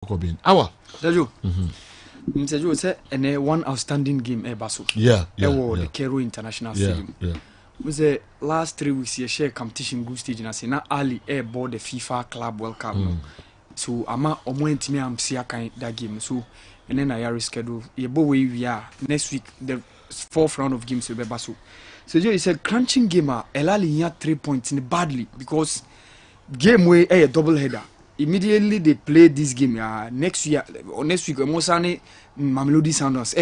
Awal. Dajo. Msejo say and one outstanding game Baso. Yeah. The Cairo International Stadium. Yeah. Was the last 3 weeks here share competition good stage na say na Ali board the FIFA Club World Cup. So ama omo ntimi am sia kan that game. So and then I reschedule. Yebo we are next week the fourth round of games will be Baso. So it's a crunching game. El Ali had 3 points in badly because game way a double header. Immediately they play this game next week Mosane Mamelodi Sundowns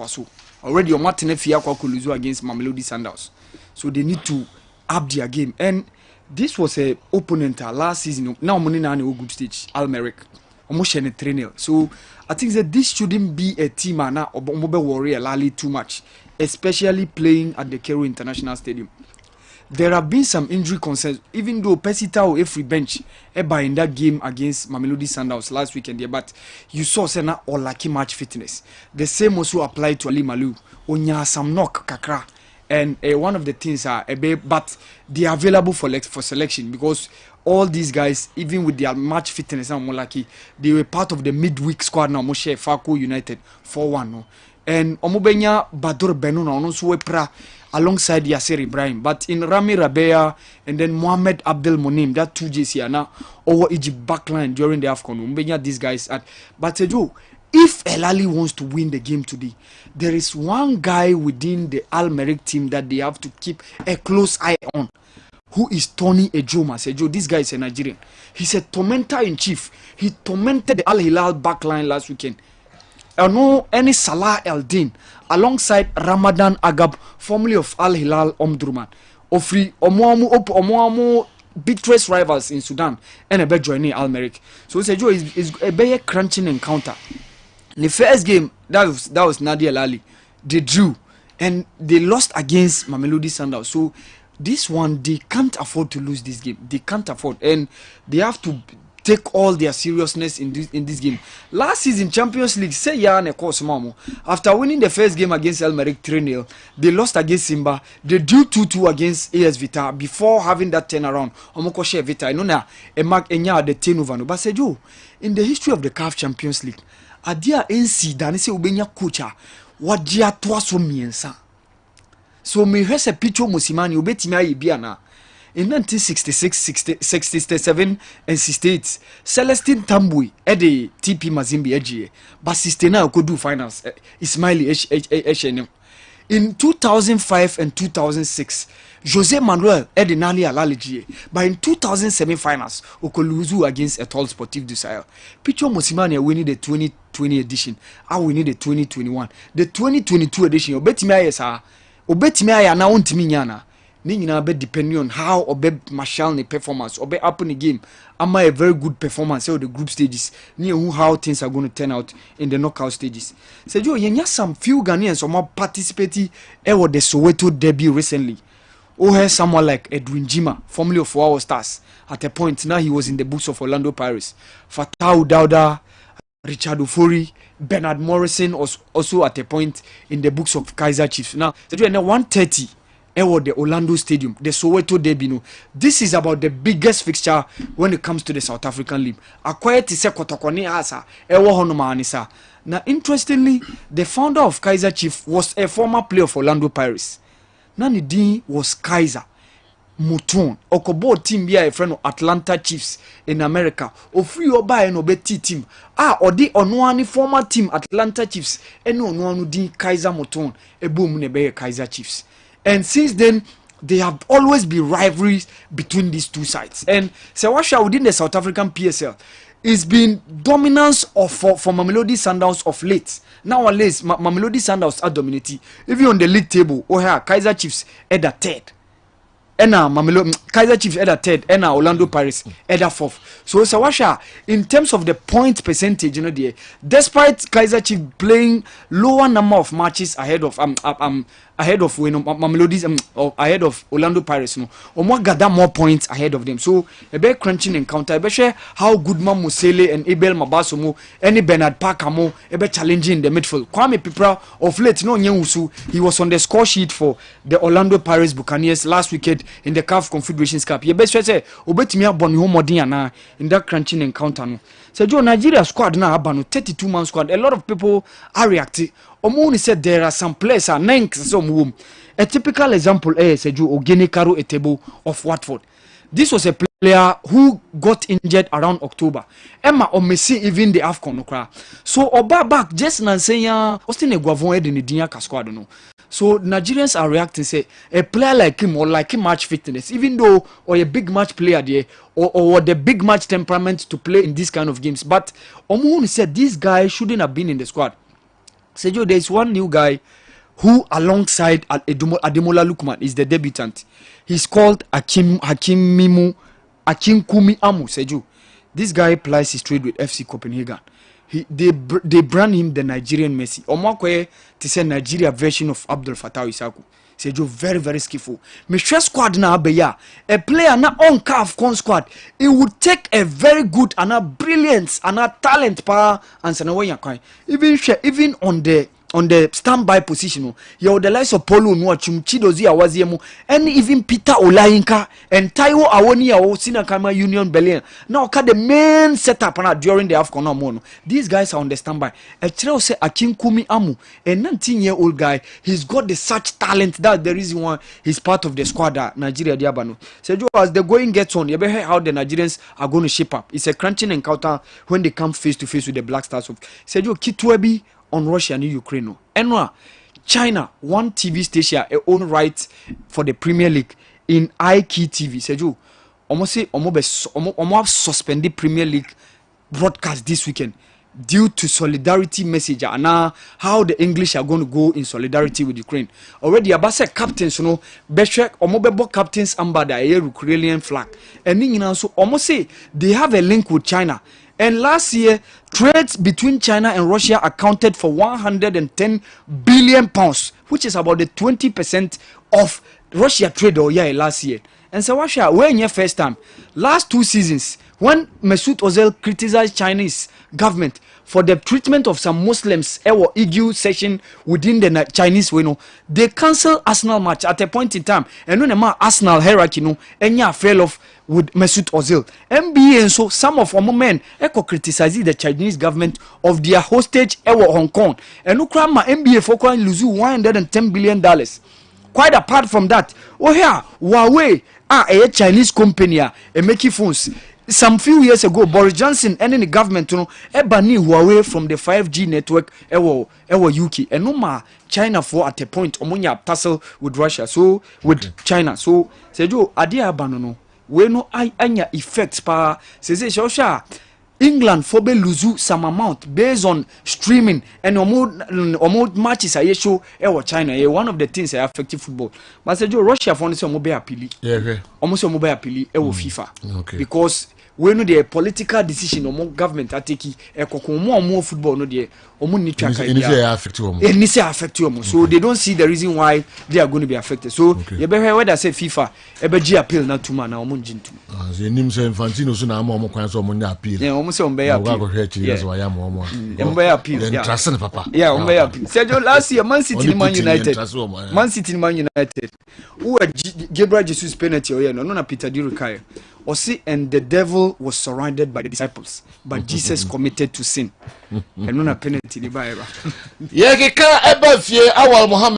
so already on Martin Fia lose against Mamelodi Sundowns, so they need to up their game. And this was a opponent last season. Now money na a good stage Almeric almost 3-0. So I think that this shouldn't be a team now worry Lali too much, especially playing at the Cairo International Stadium. There have been some injury concerns, even though Pesita or every bench in that game against Mamelodi Sundowns last weekend. But you saw Sena or lucky match fitness. The same also applied to Ali Malu. Onya some knock kakra, and one of the things are but they are available for selection because all these guys, even with their match fitness, and more lucky, they were part of the midweek squad now. Moshe Fako United 4-1 no, and Omobenya Badur Benuna also pra alongside Yasser Ibrahim, but in Rami Rabea and then Mohammed Abdel Monim, that 2 JC are now over Egypt backline during the AFCON. These guys at but Joe, if El Ali wants to win the game today, there is one guy within the Al Merrikh team that they have to keep a close eye on, who is Tony Ejoma. Sejo, this guy is a Nigerian. He's a tormentor in chief. He tormented the Al Hilal backline last weekend. No any Salah Eldin alongside Ramadan Agab, formerly of Al Hilal Omdurman, Ofri Omoamu bitterest rivals in Sudan, and a bit joining Al Merrikh. So Sejo is a very crunching encounter. The first game that was Nadia Lali, they drew and they lost against Mamelodi Sundowns. So this one they can't afford to lose this game. They can't afford, and they have to take all their seriousness in this game. Last season Champions League, say after winning the first game against El Merrikh 3-0, they lost against Simba. They drew 2-2 against AS Vita before having that turnaround. Omokoshe Vita, I know now a mark enya the turnover. But say Joe, in the history of the CAF Champions League, adia NC danise ubenya coacha wajia twaso miensa. So me hwese Picho Mosimani ubetimi aye bia na. In 1966, 67, and 68, Celestine Tambui the TP Mazimbi Eji, but Sistena Okodu Finance, Ismaili HNM. In 2005 and 2006, Jose Manuel the Nali Alaleji, but in 2007 finals, Okoluzu against Etoile Sportif du Sahel. Picho Mosimani are winning the 2020 edition, I winning the 2021. The 2022 edition, Obetimia na untiminyana. Nina be depending on how Obe Marshall ne performance Obe up in the game. Am I a very good performance or the group stages? Near how things are going to turn out in the knockout stages. So you yenya some few Ghanaians or participating the Soweto debut recently. Or has someone like Edwin Jima, formerly of Our Stars. At a point now he was in the books of Orlando Pirates. Fatau Dauda, Richard Ofori, Bernard Morrison was also at a point in the books of Kaiser Chiefs. Now so you 130. The Orlando Stadium, the Soweto Derby. This is about the biggest fixture when it comes to the South African League. Acquired to say Kotokoni asa, Honomanisa. Now, interestingly, the founder of Kaiser Chiefs was a former player of Orlando Pirates. Nani Dean was Kaiser Muton. Okobo team be a friend of Atlanta Chiefs in America. Ofri oba and obeti team. Odi onwani former team Atlanta Chiefs. Eno onwanu Dean Kaiser Muton. Ebu munebe Kaiser Chiefs. And since then, there have always been rivalries between these two sides. And Sewasha within the South African PSL, it's been dominance for Mamelodi Sundowns of late. Nowadays, Mamelodi Sundowns are dominating. Even on the league table, Kaiser Chiefs at the third. Kaiser Chiefs at the third, and Orlando Pirates at the fourth. So Sawasha, in terms of the point percentage, despite Kaiser Chiefs playing lower number of matches ahead of Mamelodi's ahead of Orlando Pirates, Omo gather more points ahead of them. So a big crunching encounter. A share how Goodman Musele and Abel Mabasomo, any Bernard Parkamo, a bit challenging in the midfield. Kwame Pipra of late, he was on the score sheet for the Orlando Pirates Buccaneers last weekend in the CAF Confederations Cup. Ye best say obetimi abon ho modern na in that crunching encounter no. Joe Nigeria squad now abano 32-man squad. A lot of people are reacting. Omoni said there are some players are some womb. A typical example is Joe Ogenekaro Etebo of Watford. This was a player who got injured around October. Emma Omesi even the AFCON okra. So Oba back just Nansenya Austin Eguavon Ed in the Dinya squad no. So Nigerians are reacting say a player like him or like him match fitness, even though or a big match player there or the big match temperament to play in this kind of games. But Omohun said this guy shouldn't have been in the squad. Sejo, there is one new guy who alongside Ademola Lukman is the debutant. He's called Akinkume Amu. Sejo, this guy plies his trade with FC Copenhagen. They brand him the Nigerian Messi. Omwakwe to say Nigeria version of Abdul Fattah Isaku. Sejo very very skillful. Me squad na abeya. A player na on calf con squad. It would take a very good and a brilliance and a talent power and say even on the standby position, you the likes of Polo Nwachum, Chidozi Awaziemu, and even Peter Olayinka and Taiwo Awoni Sinakama Union Berlin. Now, the main setup during the AFCON mono. These guys are on the standby. A child say Akinkume Amu, a 19-year-old guy. He's got the such talent that the reason why he's part of the squad at Nigeria Diabano. So as the going gets on, you better hear how the Nigerians are going to shape up. It's a crunching encounter when they come face to face with the Black Stars of Sejo Kitwebi on Russia and Ukraine. And China, one TV station, own right for the Premier League in IK TV. Sejo, almost suspended Premier League broadcast this weekend due to solidarity message and how the English are going to go in solidarity with Ukraine. Already, Abasa captains, Beshek, Omobebo captains, ambada a Ukrainian flag. And also, almost say they have a link with China. And last year, trades between China and Russia accounted for 110 billion pounds, which is about the 20% of Russia trade last year. And so, Russia, when your first time, last 2 seasons, when Mesut Ozil criticized Chinese government for the treatment of some Muslims or EU session within the Chinese way, they cancelled Arsenal match at a point in time. And when Arsenal hierarchy, fell off with Mesut Ozil. NBA and so some of our men criticizing the Chinese government of their hostage Hong Kong. And Ukraine NBA for lose $110 billion. Quite apart from that, Huawei a Chinese company making phones. Some few years ago, Boris Johnson and the government, banned Huawei from the 5G network UK. And no more China for at a point, omonya tussle with Russia, so with China. So, Sejo, adia banono, we no anya effects pa, Sese England for be lose some amount based on streaming and almost matches I show China. One of the things that affect football. But Sejo, Russia for the mobile appeal. Almost a mobile appeal FIFA. Because we know the political decision among government are taking more football no there affect you. So they don't see the reason why they are going to be affected. So you better whether say FIFA ebe appeal na tuma na omo njintu. Ze nim say Infantino so na omo kwan so omo nya appeal. Yeah, omo say omo be appeal. Omo be appeal. Yeah. Trust papa. Yeah, omo be appeal. Sergio last year Man City Man United. Man City Man United. Who Gabriel Jesus penalty no na Peter Durukai. Osi and the devil was surrounded by the disciples, but Jesus committed to sin. And no penalty ni ba. Awal Mohammed.